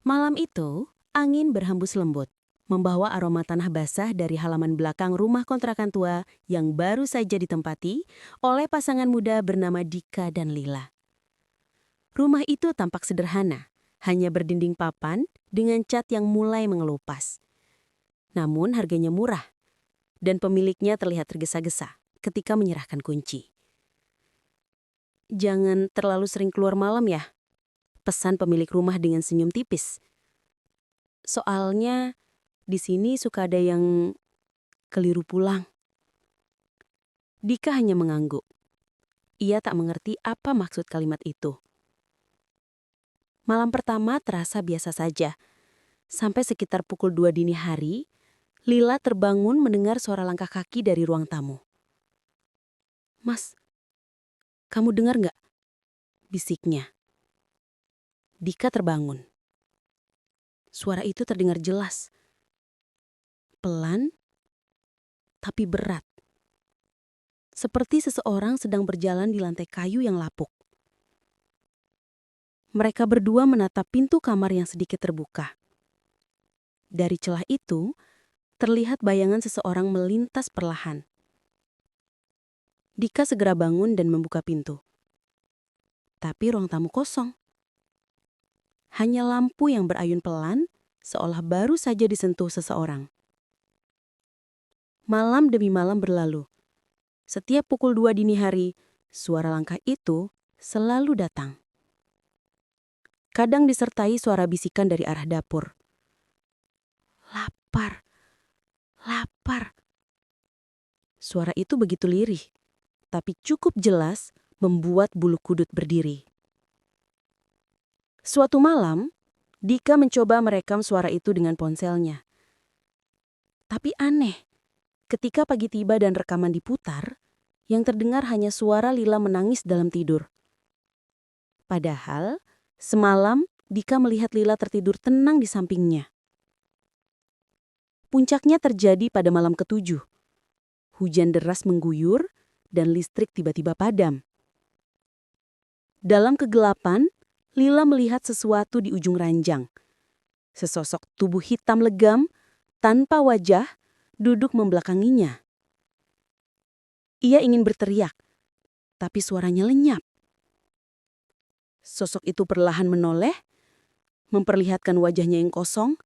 Malam itu, angin berhembus lembut, membawa aroma tanah basah dari halaman belakang rumah kontrakan tua yang baru saja ditempati oleh pasangan muda bernama Dika dan Lila. Rumah itu tampak sederhana, hanya berdinding papan dengan cat yang mulai mengelupas. Namun harganya murah, dan pemiliknya terlihat tergesa-gesa ketika menyerahkan kunci. "Jangan terlalu sering keluar malam ya," pesan pemilik rumah dengan senyum tipis. "Soalnya di sini suka ada yang keliru pulang." Dika hanya mengangguk. Ia tak mengerti apa maksud kalimat itu. Malam pertama terasa biasa saja. Sampai sekitar pukul 2 dini hari, Lila terbangun mendengar suara langkah kaki dari ruang tamu. "Mas, kamu dengar nggak?" bisiknya. Dika terbangun. Suara itu terdengar jelas. Pelan, tapi berat. Seperti seseorang sedang berjalan di lantai kayu yang lapuk. Mereka berdua menatap pintu kamar yang sedikit terbuka. Dari celah itu, terlihat bayangan seseorang melintas perlahan. Dika segera bangun dan membuka pintu. Tapi ruang tamu kosong. Hanya lampu yang berayun pelan, seolah baru saja disentuh seseorang. Malam demi malam berlalu. Setiap pukul 2 dini hari, suara langkah itu selalu datang. Kadang disertai suara bisikan dari arah dapur. "Lapar, lapar." Suara itu begitu lirih, tapi cukup jelas membuat bulu kudut berdiri. Suatu malam, Dika mencoba merekam suara itu dengan ponselnya. Tapi aneh, ketika pagi tiba dan rekaman diputar, yang terdengar hanya suara Lila menangis dalam tidur. Padahal, semalam Dika melihat Lila tertidur tenang di sampingnya. Puncaknya terjadi pada malam ketujuh. Hujan deras mengguyur dan listrik tiba-tiba padam. Dalam kegelapan, Lila melihat sesuatu di ujung ranjang. Sesosok tubuh hitam legam, tanpa wajah, duduk membelakanginya. Ia ingin berteriak, tapi suaranya lenyap. Sosok itu perlahan menoleh, memperlihatkan wajahnya yang kosong,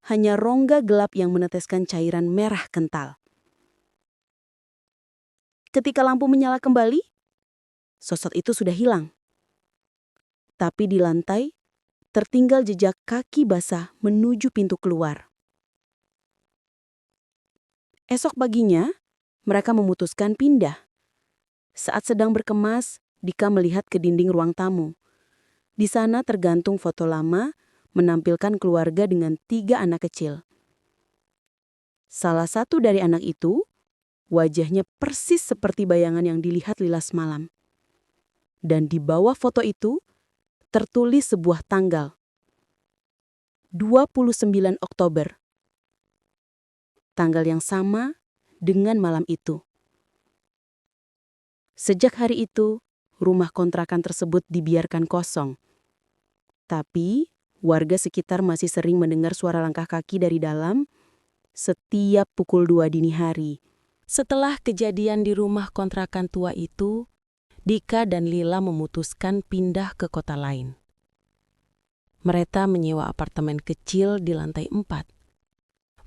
hanya rongga gelap yang meneteskan cairan merah kental. Ketika lampu menyala kembali, sosok itu sudah hilang. Tapi di lantai, tertinggal jejak kaki basah menuju pintu keluar. Esok paginya, mereka memutuskan pindah. Saat sedang berkemas, Dika melihat ke dinding ruang tamu. Di sana tergantung foto lama, menampilkan keluarga dengan 3 anak kecil. Salah satu dari anak itu, wajahnya persis seperti bayangan yang dilihat Lila semalam. Dan di bawah foto itu, tertulis sebuah tanggal. 29 Oktober. Tanggal yang sama dengan malam itu. Sejak hari itu, rumah kontrakan tersebut dibiarkan kosong. Tapi, warga sekitar masih sering mendengar suara langkah kaki dari dalam setiap pukul 2 dini hari. Setelah kejadian di rumah kontrakan tua itu, Dika dan Lila memutuskan pindah ke kota lain. Mereka menyewa apartemen kecil di lantai 4.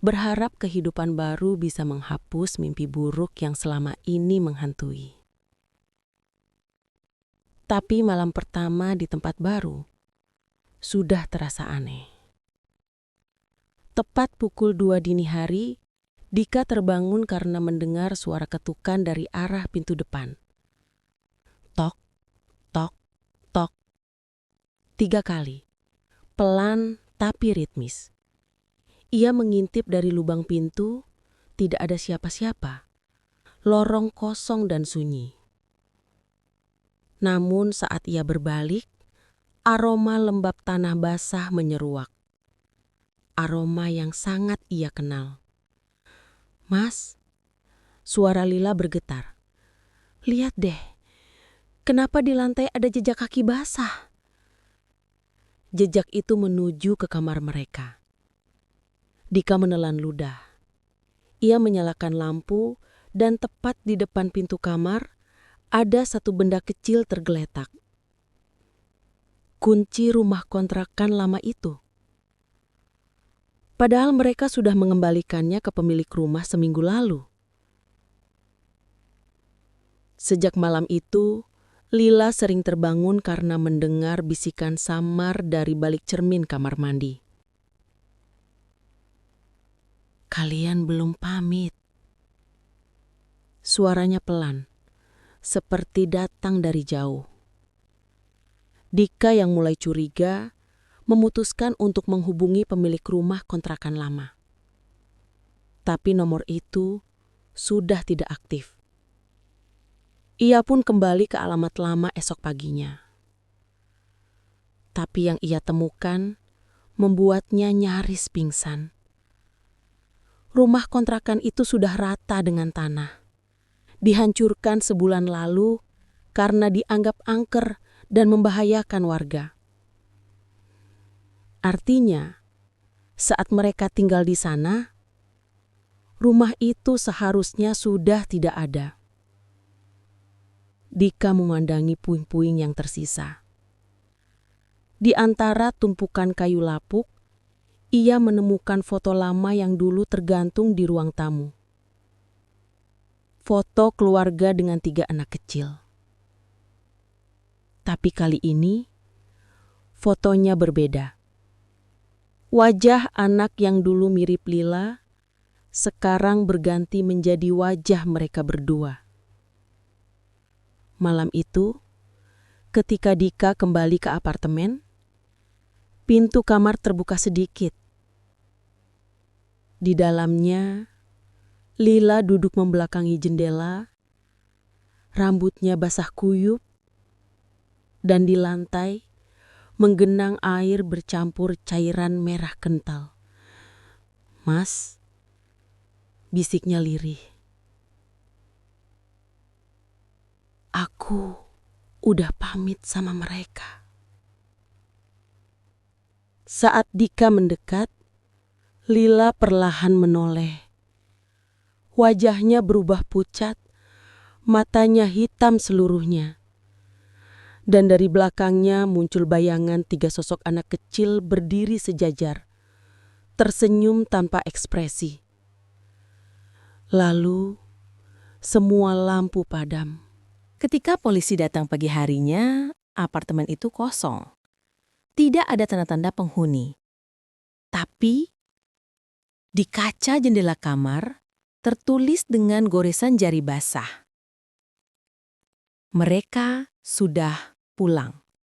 Berharap kehidupan baru bisa menghapus mimpi buruk yang selama ini menghantui. Tapi malam pertama di tempat baru sudah terasa aneh. Tepat pukul 2 dini hari, Dika terbangun karena mendengar suara ketukan dari arah pintu depan. Tok, tok, tok. 3 kali. Pelan tapi ritmis. Ia mengintip dari lubang pintu, tidak ada siapa-siapa. Lorong kosong dan sunyi. Namun saat ia berbalik, aroma lembab tanah basah menyeruak. Aroma yang sangat ia kenal. "Mas," suara Lila bergetar. "Lihat deh, kenapa di lantai ada jejak kaki basah?" Jejak itu menuju ke kamar mereka. Dika menelan ludah. Ia menyalakan lampu dan tepat di depan pintu kamar ada satu benda kecil tergeletak. Kunci rumah kontrakan lama itu. Padahal mereka sudah mengembalikannya ke pemilik rumah seminggu lalu. Sejak malam itu, Lila sering terbangun karena mendengar bisikan samar dari balik cermin kamar mandi. "Kalian belum pamit." Suaranya pelan, seperti datang dari jauh. Dika yang mulai curiga, memutuskan untuk menghubungi pemilik rumah kontrakan lama. Tapi nomor itu sudah tidak aktif. Ia pun kembali ke alamat lama esok paginya. Tapi yang ia temukan membuatnya nyaris pingsan. Rumah kontrakan itu sudah rata dengan tanah. Dihancurkan sebulan lalu karena dianggap angker dan membahayakan warga. Artinya, saat mereka tinggal di sana, rumah itu seharusnya sudah tidak ada. Dika memandangi puing-puing yang tersisa. Di antara tumpukan kayu lapuk, ia menemukan foto lama yang dulu tergantung di ruang tamu. Foto keluarga dengan 3 anak kecil. Tapi kali ini, fotonya berbeda. Wajah anak yang dulu mirip Lila, sekarang berganti menjadi wajah mereka berdua. Malam itu, ketika Dika kembali ke apartemen, pintu kamar terbuka sedikit. Di dalamnya, Lila duduk membelakangi jendela, rambutnya basah kuyup, dan di lantai menggenang air bercampur cairan merah kental. "Mas," bisiknya lirih. "Aku udah pamit sama mereka." Saat Dika mendekat, Lila perlahan menoleh. Wajahnya berubah pucat, matanya hitam seluruhnya. Dan dari belakangnya muncul bayangan 3 sosok anak kecil berdiri sejajar, tersenyum tanpa ekspresi. Lalu, semua lampu padam. Ketika polisi datang pagi harinya, apartemen itu kosong. Tidak ada tanda-tanda penghuni. Tapi, di kaca jendela kamar, tertulis dengan goresan jari basah. Mereka sudah pulang.